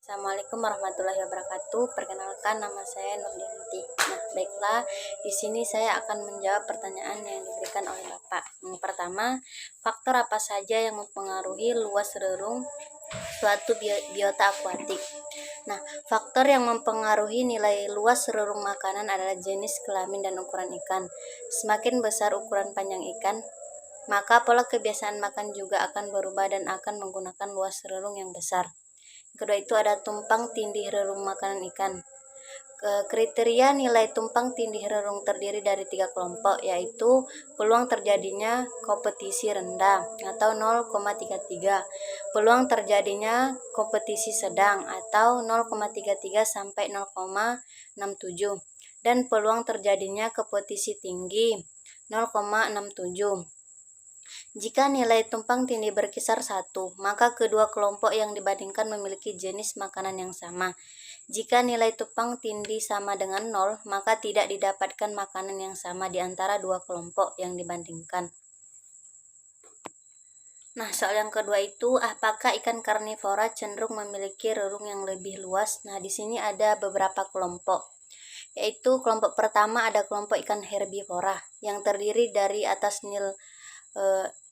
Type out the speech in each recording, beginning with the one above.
Assalamualaikum warahmatullahi wabarakatuh. Perkenalkan, nama saya Nurdianti. Nah, baiklah, di sini saya akan menjawab pertanyaan yang diberikan oleh Bapak. Yang pertama, faktor apa saja yang mempengaruhi luas relung suatu biota akuatik? Nah, faktor yang mempengaruhi nilai luas relung makanan adalah jenis, kelamin, dan ukuran ikan. Semakin besar ukuran panjang ikan, maka pola kebiasaan makan juga akan berubah dan akan menggunakan luas relung yang besar. Kedua itu ada tumpang tindih relung makanan ikan. Kriteria nilai tumpang tindih relung terdiri dari 3 kelompok, yaitu peluang terjadinya kompetisi rendah atau 0,33, peluang terjadinya kompetisi sedang atau 0,33 sampai 0,67, dan peluang terjadinya kompetisi tinggi 0,67. Jika nilai tumpang tindih berkisar 1, maka kedua kelompok yang dibandingkan memiliki jenis makanan yang sama. Jika nilai tumpang tindih sama dengan 0, maka tidak didapatkan makanan yang sama di antara dua kelompok yang dibandingkan. Nah, soal yang kedua itu, apakah ikan karnivora cenderung memiliki relung yang lebih luas? Nah, di sini ada beberapa kelompok, yaitu kelompok pertama ada kelompok ikan herbivora yang terdiri dari atas nil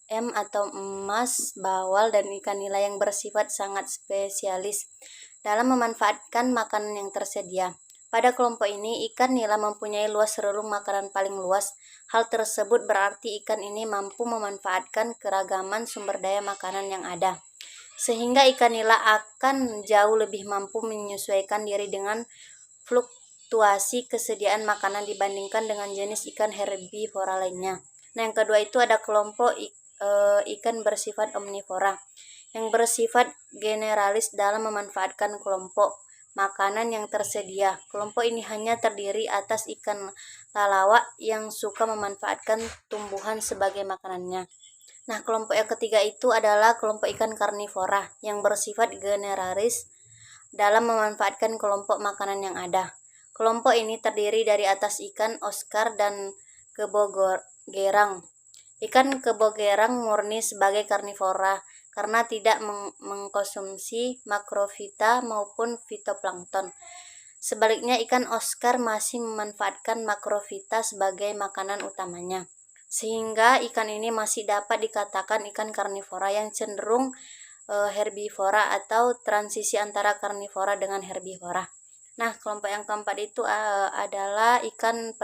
M atau emas, bawal, dan ikan nila yang bersifat sangat spesialis dalam memanfaatkan makanan yang tersedia. Pada kelompok ini, ikan nila mempunyai luas relung makanan paling luas. Hal tersebut berarti ikan ini mampu memanfaatkan keragaman sumber daya makanan yang ada, sehingga ikan nila akan jauh lebih mampu menyesuaikan diri dengan fluktuasi kesediaan makanan dibandingkan dengan jenis ikan herbivora lainnya. Nah, yang kedua itu ada kelompok ikan bersifat omnivora yang bersifat generalis dalam memanfaatkan kelompok makanan yang tersedia. Kelompok ini hanya terdiri atas ikan lalawak yang suka memanfaatkan tumbuhan sebagai makanannya. Nah, kelompok yang ketiga itu adalah kelompok ikan karnivora yang bersifat generalis dalam memanfaatkan kelompok makanan yang ada. Kelompok ini terdiri dari atas ikan Oscar dan kebogerang. Ikan kebogerang murni sebagai karnivora karena tidak mengkonsumsi makrofita maupun fitoplankton. Sebaliknya, ikan Oscar masih memanfaatkan makrofita sebagai makanan utamanya, sehingga ikan ini masih dapat dikatakan ikan karnivora yang cenderung herbivora atau transisi antara karnivora dengan herbivora. Nah, kelompok yang keempat itu adalah ikan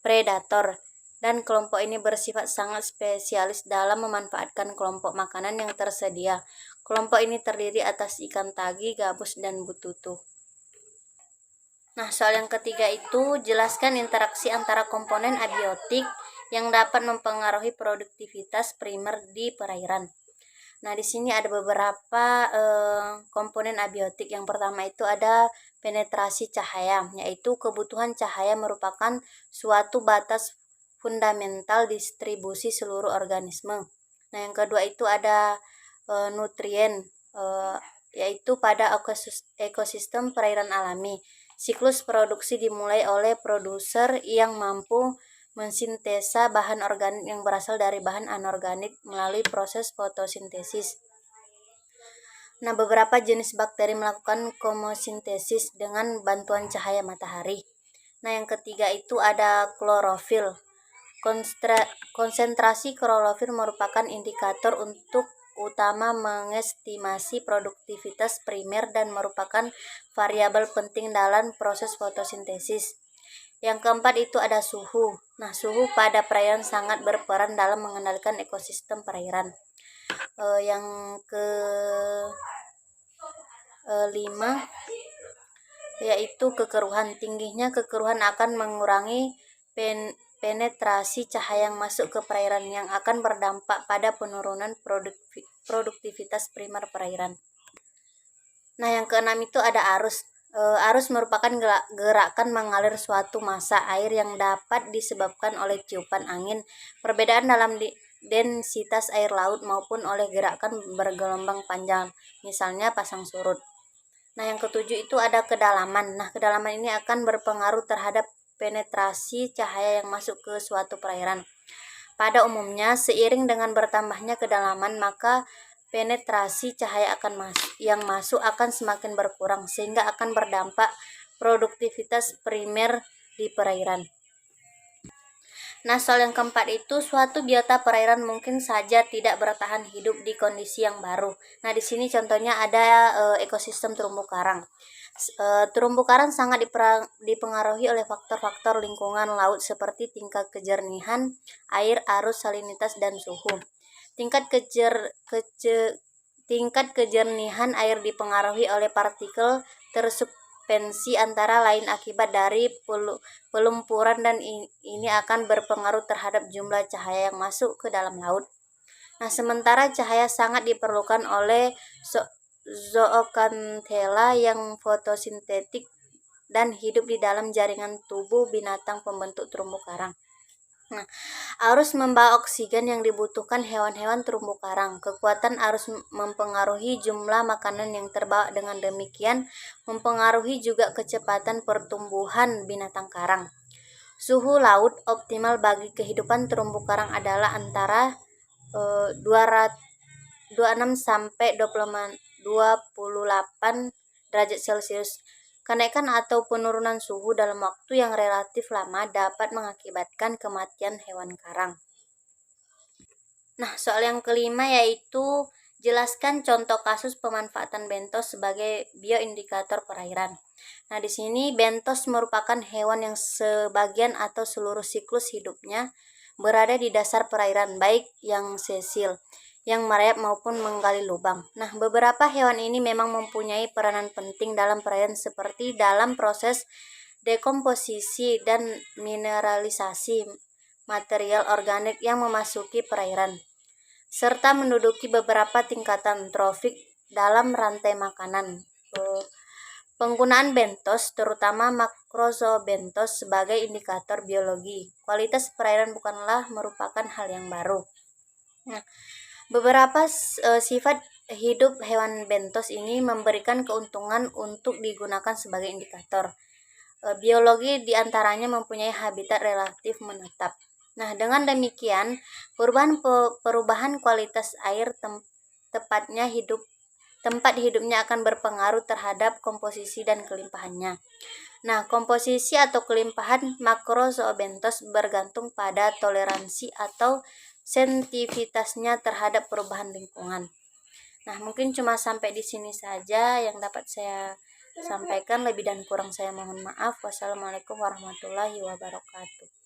predator, dan kelompok ini bersifat sangat spesialis dalam memanfaatkan kelompok makanan yang tersedia. Kelompok ini terdiri atas ikan tagi, gabus, dan bututu. Nah, soal yang ketiga itu, jelaskan interaksi antara komponen abiotik yang dapat mempengaruhi produktivitas primer di perairan. Nah, di sini ada beberapa komponen abiotik. Yang pertama itu ada penetrasi cahaya, yaitu kebutuhan cahaya merupakan suatu batas fundamental distribusi seluruh organisme. Nah, yang kedua itu ada nutrien, yaitu pada ekosistem perairan alami. Siklus produksi dimulai oleh produser yang mampu mensintesa bahan organik yang berasal dari bahan anorganik melalui proses fotosintesis. Nah, beberapa jenis bakteri melakukan komosintesis dengan bantuan cahaya matahari. Nah, yang ketiga itu ada klorofil. Konsentrasi klorofil merupakan indikator untuk utama mengestimasi produktivitas primer dan merupakan variabel penting dalam proses fotosintesis. Yang keempat itu ada suhu. Nah, suhu pada perairan sangat berperan dalam mengendalikan ekosistem perairan. Yang kelima yaitu kekeruhan. Tingginya kekeruhan akan mengurangi penetrasi cahaya yang masuk ke perairan, yang akan berdampak pada penurunan produktivitas primer perairan. Nah, yang keenam itu ada arus. Arus merupakan gerakan mengalir suatu massa air yang dapat disebabkan oleh tiupan angin, perbedaan dalam densitas air laut, maupun oleh gerakan bergelombang panjang, misalnya pasang surut. Nah, yang ketujuh itu ada kedalaman. Nah, kedalaman ini akan berpengaruh terhadap penetrasi cahaya yang masuk ke suatu perairan. Pada umumnya, seiring dengan bertambahnya kedalaman, maka penetrasi cahaya yang masuk akan semakin berkurang, sehingga akan berdampak produktivitas primer di perairan. Nah, soal yang keempat itu, suatu biota perairan mungkin saja tidak bertahan hidup di kondisi yang baru. Nah, di sini contohnya ada ekosistem terumbu karang. Terumbu karang sangat dipengaruhi oleh faktor-faktor lingkungan laut seperti tingkat kejernihan air, arus salinitas, dan suhu. Tingkat kejernihan air dipengaruhi oleh partikel tersuspensi antara lain akibat dari pelumpuran, dan ini akan berpengaruh terhadap jumlah cahaya yang masuk ke dalam laut. Nah, sementara cahaya sangat diperlukan oleh zooxanthella yang fotosintetik dan hidup di dalam jaringan tubuh binatang pembentuk terumbu karang. Nah, arus membawa oksigen yang dibutuhkan hewan-hewan terumbu karang. Kekuatan arus mempengaruhi jumlah makanan yang terbawa, dengan demikian mempengaruhi juga kecepatan pertumbuhan binatang karang. Suhu laut optimal bagi kehidupan terumbu karang adalah antara 26 sampai 28 derajat Celcius. Kenaikan atau penurunan suhu dalam waktu yang relatif lama dapat mengakibatkan kematian hewan karang. Nah, soal yang kelima yaitu jelaskan contoh kasus pemanfaatan bentos sebagai bioindikator perairan. Nah, di sini bentos merupakan hewan yang sebagian atau seluruh siklus hidupnya berada di dasar perairan, baik yang sesil, yang merayap maupun menggali lubang. Nah, beberapa hewan ini memang mempunyai peranan penting dalam perairan, seperti dalam proses dekomposisi dan mineralisasi material organik yang memasuki perairan, serta menduduki beberapa tingkatan trofik dalam rantai makanan. Penggunaan bentos, terutama makrozobentos, sebagai indikator biologi kualitas perairan bukanlah merupakan hal yang baru. Nah, beberapa sifat hidup hewan bentos ini memberikan keuntungan untuk digunakan sebagai indikator biologi, diantaranya mempunyai habitat relatif menetap. Nah, dengan demikian perubahan kualitas air tempat hidupnya akan berpengaruh terhadap komposisi dan kelimpahannya. Nah, komposisi atau kelimpahan makrozobentos bergantung pada toleransi atau sensitivitasnya terhadap perubahan lingkungan. Nah, mungkin cuma sampai di sini saja yang dapat saya sampaikan. Lebih dan kurang saya mohon maaf. Wassalamualaikum warahmatullahi wabarakatuh.